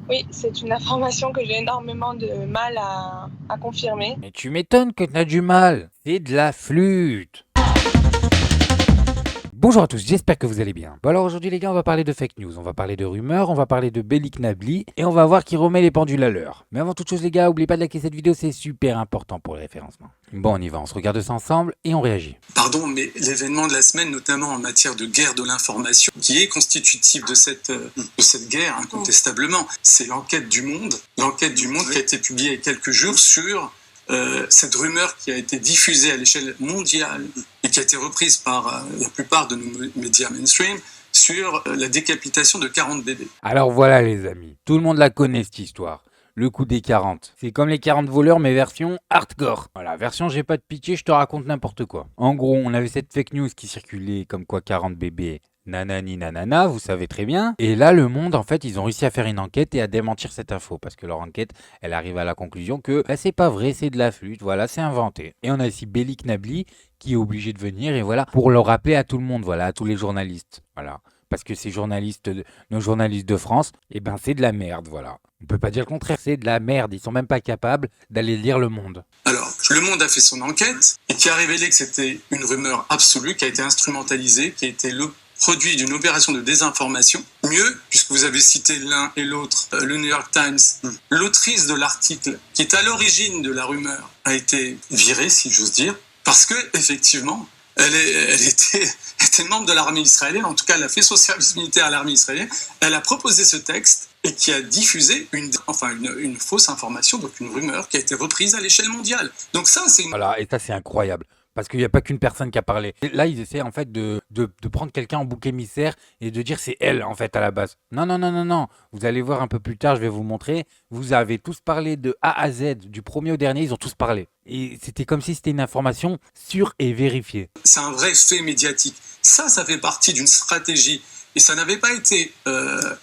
Oui, c'est une information que j'ai énormément de mal à confirmer. Mais tu m'étonnes que t'as du mal. C'est de la flûte. Bonjour à tous, j'espère que vous allez bien. Bon alors aujourd'hui les gars, on va parler de fake news, on va parler de rumeurs, on va parler de Bellic Nabli et on va voir qui remet les pendules à l'heure. Mais avant toute chose les gars, n'oubliez pas de liker cette vidéo, c'est super important pour le référencement. Bon on y va, on se regarde ça ensemble et on réagit. Pardon, mais l'événement de la semaine, notamment en matière de guerre de l'information, qui est constitutif de cette guerre, incontestablement, c'est l'enquête du Monde. L'enquête du Monde qui a été publiée il y a quelques jours sur cette rumeur qui a été diffusée à l'échelle mondiale et qui a été reprise par la plupart de nos médias mainstream sur la décapitation de 40 bébés. Alors voilà les amis, tout le monde la connaît cette histoire. Le coup des 40. C'est comme les 40 voleurs mais version hardcore. Voilà, version j'ai pas de pitié, je te raconte n'importe quoi. En gros, on avait cette fake news qui circulait comme quoi 40 bébés nanani nanana, vous savez très bien. Et là, le Monde, en fait, ils ont réussi à faire une enquête et à démentir cette info. Parce que leur enquête, elle arrive à la conclusion que c'est pas vrai, c'est de la flûte, voilà, c'est inventé. Et on a ici Bellic Nabli qui est obligé de venir et voilà, pour le rappeler à tout le monde, voilà, à tous les journalistes. Voilà. Parce que ces journalistes, nos journalistes de France, eh ben c'est de la merde, voilà. On peut pas dire le contraire, c'est de la merde. Ils sont même pas capables d'aller lire Le Monde. Alors, Le Monde a fait son enquête et qui a révélé que c'était une rumeur absolue, qui a été instrumentalisée, qui a été le produit d'une opération de désinformation. Mieux, puisque vous avez cité l'un et l'autre, le New York Times, l'autrice de l'article qui est à l'origine de la rumeur a été virée, si j'ose dire, parce que effectivement, elle était membre de l'armée israélienne, en tout cas elle a fait son service militaire à l'armée israélienne, elle a proposé ce texte et qui a diffusé une fausse information, donc une rumeur qui a été reprise à l'échelle mondiale. Donc ça, c'est... Voilà, et ça c'est incroyable. Parce qu'il n'y a pas qu'une personne qui a parlé. Et là, ils essaient en fait de prendre quelqu'un en bouc émissaire et de dire c'est elle en fait à la base. Non, non, non, non, non. Vous allez voir un peu plus tard, je vais vous montrer. Vous avez tous parlé de A à Z, du premier au dernier, ils ont tous parlé. Et c'était comme si c'était une information sûre et vérifiée. C'est un vrai fait médiatique. Ça fait partie d'une stratégie. Et ça n'avait pas été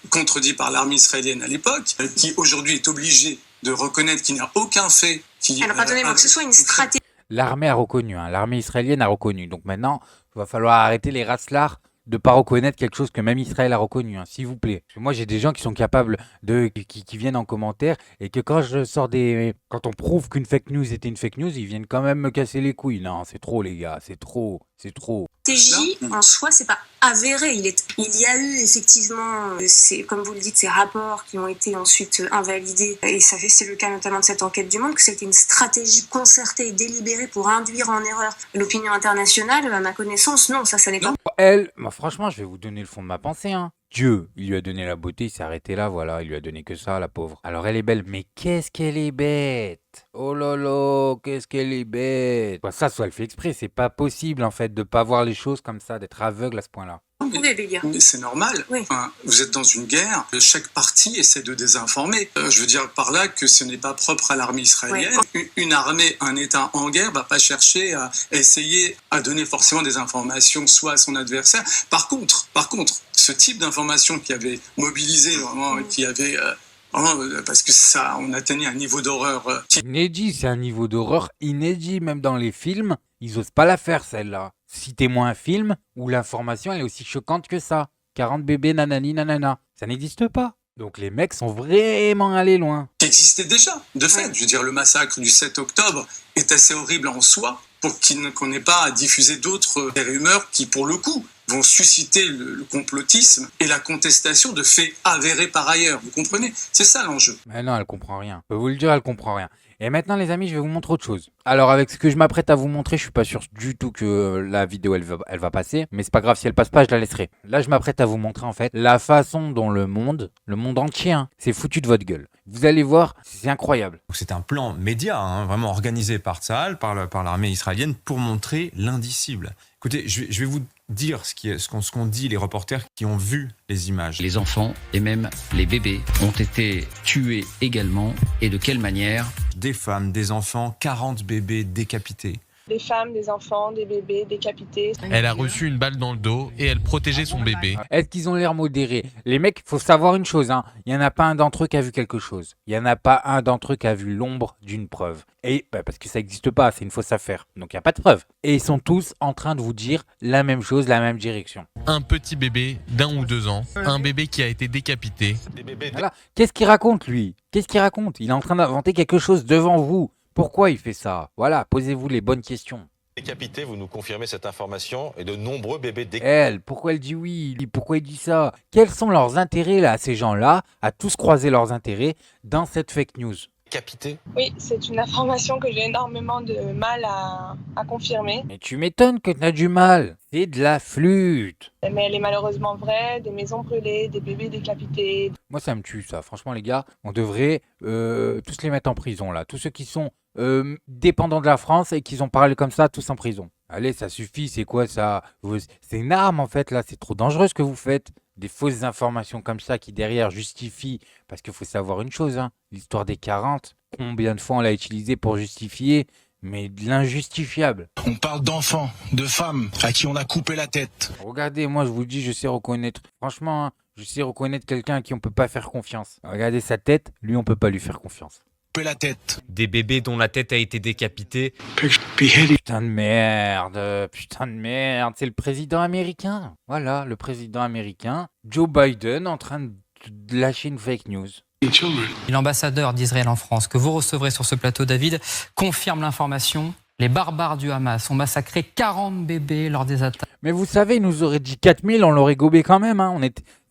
contredit par l'armée israélienne à l'époque, qui aujourd'hui est obligée de reconnaître qu'il n'y a aucun fait qui... Alors pardonnez-moi, que ce soit une stratégie... L'armée a reconnu, hein, l'armée israélienne a reconnu. Donc maintenant, il va falloir arrêter les racelards de ne pas reconnaître quelque chose que même Israël a reconnu, hein, s'il vous plaît. Parce que moi, j'ai des gens qui sont capables qui viennent en commentaire et que quand on prouve qu'une fake news était une fake news, ils viennent quand même me casser les couilles. Non, c'est trop, les gars, c'est trop. Stratégie en soi, c'est pas avéré. Il y a eu effectivement, comme vous le dites, ces rapports qui ont été ensuite invalidés. Et c'est le cas notamment de cette enquête du Monde, que c'était une stratégie concertée et délibérée pour induire en erreur l'opinion internationale. À ma connaissance, non, ça n'est pas. Elle, franchement, je vais vous donner le fond de ma pensée. Hein. Dieu, il lui a donné la beauté, il s'est arrêté là, voilà, il lui a donné que ça, la pauvre. Alors elle est belle, mais qu'est-ce qu'elle est bête! Oh lolo, qu'est-ce qu'elle est bête! Ça, soit elle fait exprès, c'est pas possible en fait de pas voir les choses comme ça, d'être aveugle à ce point-là. Mais c'est normal. Oui. Enfin, vous êtes dans une guerre, chaque parti essaie de désinformer. Je veux dire par là que ce n'est pas propre à l'armée israélienne. Oui. Une armée, un État en guerre va pas chercher à essayer à donner forcément des informations soit à son adversaire. Par contre, ce type d'information qui avait mobilisé vraiment, qui avait parce que ça, on atteignait un niveau d'horreur inédit, c'est un niveau d'horreur inédit, même dans les films, ils osent pas la faire celle-là. Citez-moi un film où l'information elle est aussi choquante que ça. 40 bébés nanani nanana, ça n'existe pas. Donc les mecs sont vraiment allés loin. Qui existait déjà, de fait. Je veux dire, le massacre du 7 octobre est assez horrible en soi pour qu'on n'ait pas à diffuser d'autres rumeurs qui, pour le coup, vont susciter le complotisme et la contestation de faits avérés par ailleurs. Vous comprenez? C'est ça l'enjeu. Mais non, elle comprend rien. Je peux vous le dire, elle comprend rien. Et maintenant, les amis, je vais vous montrer autre chose. Alors, avec ce que je m'apprête à vous montrer, je suis pas sûr du tout que la vidéo, elle va passer. Mais c'est pas grave, si elle passe pas, je la laisserai. Là, je m'apprête à vous montrer, en fait, la façon dont le monde entier, hein, s'est foutu de votre gueule. Vous allez voir, c'est incroyable. C'est un plan média, hein, vraiment organisé par Tsahal, par l'armée israélienne, pour montrer l'indicible. Écoutez, je vais vous dire ce qu'ont dit les reporters qui ont vu les images. Les enfants et même les bébés ont été tués également. Et de quelle manière? Des femmes, des enfants, 40 bébés décapités. Des femmes, des enfants, des bébés décapités. Elle a reçu une balle dans le dos et elle protégeait son bébé. Est-ce qu'ils ont l'air modérés? Les mecs, faut savoir une chose, hein. Il n'y en a pas un d'entre eux qui a vu quelque chose. Il n'y en a pas un d'entre eux qui a vu l'ombre d'une preuve. Et parce que ça n'existe pas, c'est une fausse affaire. Donc il n'y a pas de preuve. Et ils sont tous en train de vous dire la même chose, la même direction. Un petit bébé d'1 ou 2 ans, un bébé qui a été décapité. Voilà. Qu'est-ce qu'il raconte, lui? Qu'est-ce qu'il raconte? Il est en train d'inventer quelque chose devant vous. Pourquoi il fait ça? Voilà, posez-vous les bonnes questions. Décapité, vous nous confirmez cette information et de nombreux bébés décapités. Elle, pourquoi elle dit oui? Pourquoi il dit ça? Quels sont leurs intérêts là, ces gens-là, à tous croiser leurs intérêts dans cette fake news? Oui, c'est une information que j'ai énormément de mal à confirmer. Mais tu m'étonnes que tu as du mal. C'est de la flûte. Mais elle est malheureusement vraie, des maisons brûlées, des bébés décapités. Moi, ça me tue, ça. Franchement, les gars, on devrait tous les mettre en prison, là. Tous ceux qui sont dépendants de la France et qui ont parlé comme ça, tous en prison. Allez, ça suffit, c'est quoi ça? C'est une arme, en fait, là. C'est trop dangereux ce que vous faites. Des fausses informations comme ça qui, derrière, justifient. Parce qu'il faut savoir une chose, hein. L'histoire des 40, combien de fois on l'a utilisé pour justifier, mais de l'injustifiable. On parle d'enfants, de femmes à qui on a coupé la tête. Regardez, moi, je vous le dis, je sais reconnaître. Franchement, hein, je sais reconnaître quelqu'un à qui on peut pas faire confiance. Regardez sa tête, lui, on peut pas lui faire confiance. La tête. Des bébés dont la tête a été décapitée. Putain de merde, c'est le président américain. Voilà, le président américain, Joe Biden, en train de lâcher une fake news. L'ambassadeur d'Israël en France, que vous recevrez sur ce plateau, David, confirme l'information. Les barbares du Hamas ont massacré 40 bébés lors des attaques. Mais vous savez, ils nous auraient dit 4000, on l'aurait gobé quand même. Hein.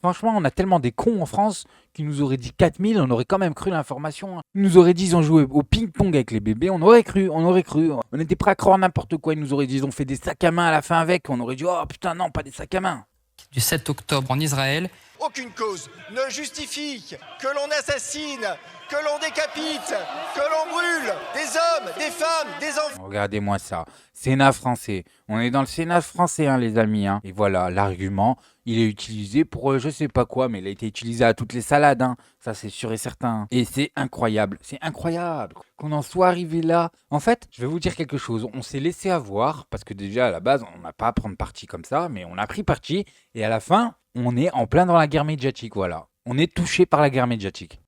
Franchement, on a tellement des cons en France qui nous auraient dit 4000, on aurait quand même cru l'information. Hein. Ils nous auraient dit ils ont joué au ping-pong avec les bébés, on aurait cru. On était prêts à croire n'importe quoi. Ils nous auraient dit ils ont fait des sacs à main à la fin avec. On aurait dit oh putain non, pas des sacs à main. Du 7 octobre en Israël. Aucune cause ne justifie que l'on assassine, que l'on décapite, que l'on brûle des hommes, des femmes, des enfants. Regardez-moi ça. Sénat français. On est dans le Sénat français, hein, les amis. Hein. Et voilà, l'argument, il est utilisé pour je sais pas quoi, mais il a été utilisé à toutes les salades. Hein. Ça, c'est sûr et certain. Et c'est incroyable. C'est incroyable qu'on en soit arrivé là. En fait, je vais vous dire quelque chose. On s'est laissé avoir, parce que déjà, à la base, on n'a pas à prendre parti comme ça, mais on a pris parti. Et à la fin, on est en plein dans la guerre médiatique, voilà. On est touché par la guerre médiatique.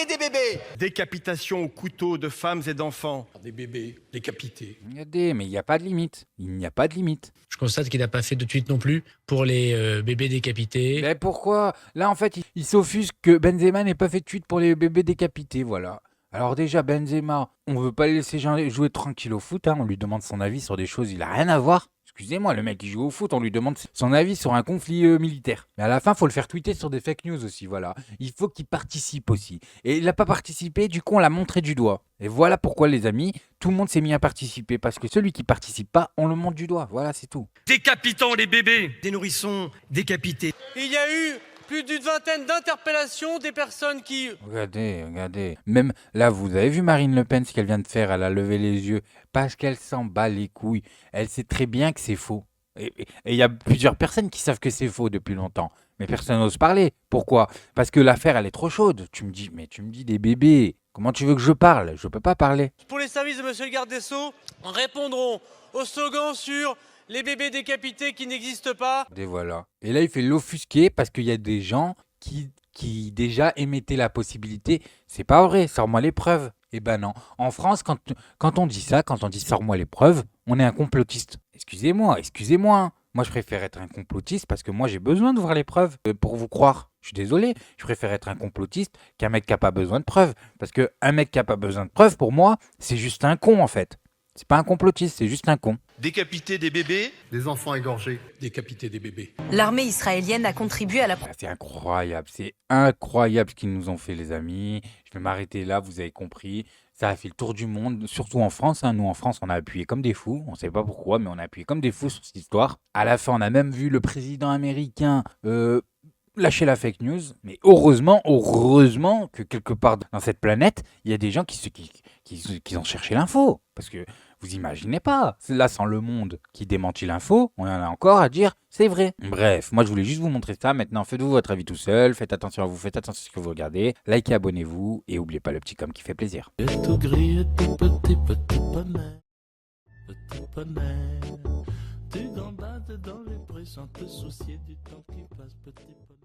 Et des bébés. Décapitation au couteau de femmes et d'enfants. Des bébés décapités. Regardez, mais il n'y a pas de limite. Il n'y a pas de limite. Je constate qu'il n'a pas fait de tweet non plus pour les bébés décapités. Mais pourquoi? Là, en fait, il s'offusque que Benzema n'ait pas fait de tweet pour les bébés décapités, voilà. Alors déjà, Benzema, on veut pas le laisser jouer tranquille au foot. Hein. On lui demande son avis sur des choses, il a rien à voir. Excusez-moi, le mec qui joue au foot, on lui demande son avis sur un conflit militaire. Mais à la fin, il faut le faire tweeter sur des fake news aussi, voilà. Il faut qu'il participe aussi. Et il n'a pas participé, du coup, on l'a montré du doigt. Et voilà pourquoi, les amis, tout le monde s'est mis à participer. Parce que celui qui participe pas, on le montre du doigt. Voilà, c'est tout. Décapitons les bébés. Des nourrissons décapités. Il y a eu plus d'une vingtaine d'interpellations des personnes qui... Regardez. Même là, vous avez vu Marine Le Pen, ce qu'elle vient de faire. Elle a levé les yeux parce qu'elle s'en bat les couilles. Elle sait très bien que c'est faux. Et il y a plusieurs personnes qui savent que c'est faux depuis longtemps. Mais personne n'ose parler. Pourquoi? Parce que l'affaire, elle est trop chaude. Tu me dis des bébés. Comment tu veux que je parle? Je peux pas parler. Pour les services de monsieur le garde des Sceaux, répondront au slogan sur... les bébés décapités qui n'existent pas. Et voilà. Et là, il fait l'offusquer parce qu'il y a des gens qui déjà émettaient la possibilité. C'est pas vrai, sors-moi les preuves. Eh ben non. En France, quand on dit ça, quand on dit sors-moi les preuves, on est un complotiste. Excusez-moi. Hein. Moi, je préfère être un complotiste parce que moi, j'ai besoin de voir les preuves pour vous croire. Je suis désolé, je préfère être un complotiste qu'un mec qui n'a pas besoin de preuves. Parce qu'un mec qui n'a pas besoin de preuves, pour moi, c'est juste un con en fait. C'est pas un complotiste, c'est juste un con. Décapiter des bébés. Des enfants égorgés. Décapiter des bébés. L'armée israélienne a contribué à la... C'est incroyable ce qu'ils nous ont fait les amis. Je vais m'arrêter là, vous avez compris. Ça a fait le tour du monde, surtout en France. Hein. Nous, en France, on a appuyé comme des fous. On ne sait pas pourquoi, mais on a appuyé comme des fous sur cette histoire. À la fin, on a même vu le président américain lâcher la fake news. Mais heureusement que quelque part dans cette planète, il y a des gens qui ont cherché l'info. Parce que vous imaginez pas, là sans le monde qui démentit l'info, on en a encore à dire c'est vrai. Bref, moi je voulais juste vous montrer ça. Maintenant, faites-vous votre avis tout seul, faites attention à vous, faites attention à ce que vous regardez, likez, abonnez-vous et n'oubliez pas le petit com qui fait plaisir. petit poney. Tu gambades dans les prés sans te soucier du temps qui passe, petit poney.